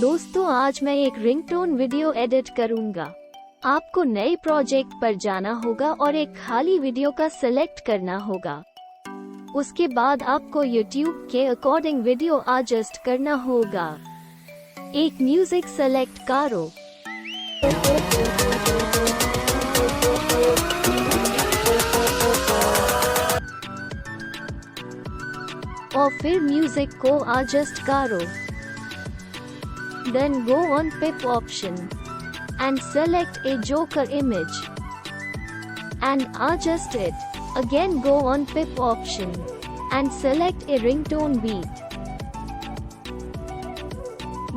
दोस्तों, आज मैं एक रिंगटोन वीडियो एडिट करूंगा। आपको नए प्रोजेक्ट पर जाना होगा और एक खाली वीडियो का सिलेक्ट करना होगा। उसके बाद आपको YouTube के अकॉर्डिंग वीडियो एडजस्ट करना होगा। एक म्यूजिक सेलेक्ट करो। और फिर म्यूजिक को एडजस्ट करो। Then go on pip option and select a joker image and adjust it. Again go on pip option and select a ringtone beat.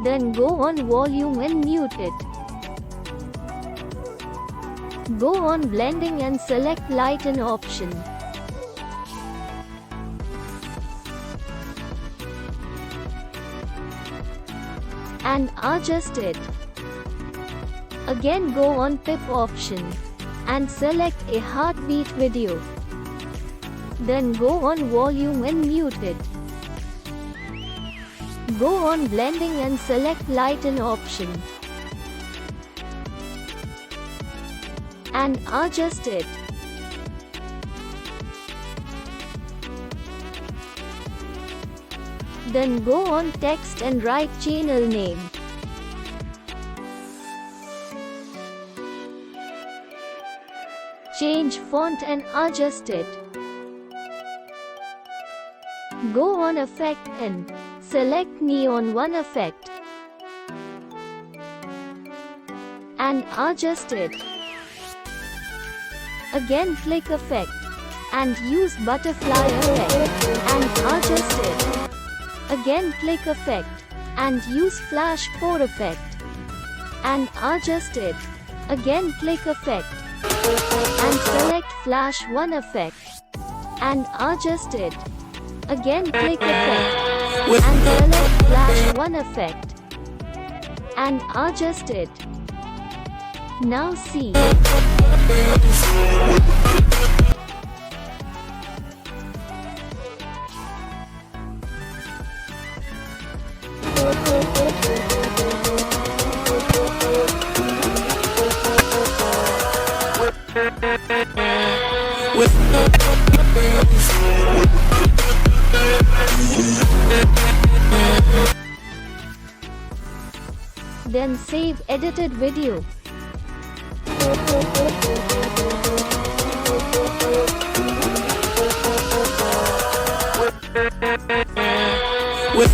Then go on volume and mute it. Go on blending and select lighten option. And adjust it. Again go on pip option and select a heartbeat video. Then go on volume and mute it. Go on blending and select lighten option. And adjust it. Then go on text and write channel name. Change font and adjust it. Go on effect and select neon 1 effect. And adjust it. Again click effect and use butterfly effect and adjust it. Again click effect and use flash 4 effect and adjust it. Again click effect and select flash 1 effect and adjust it. Again click effect and select flash 1 effect and adjust it. Now see. Then save edited video. With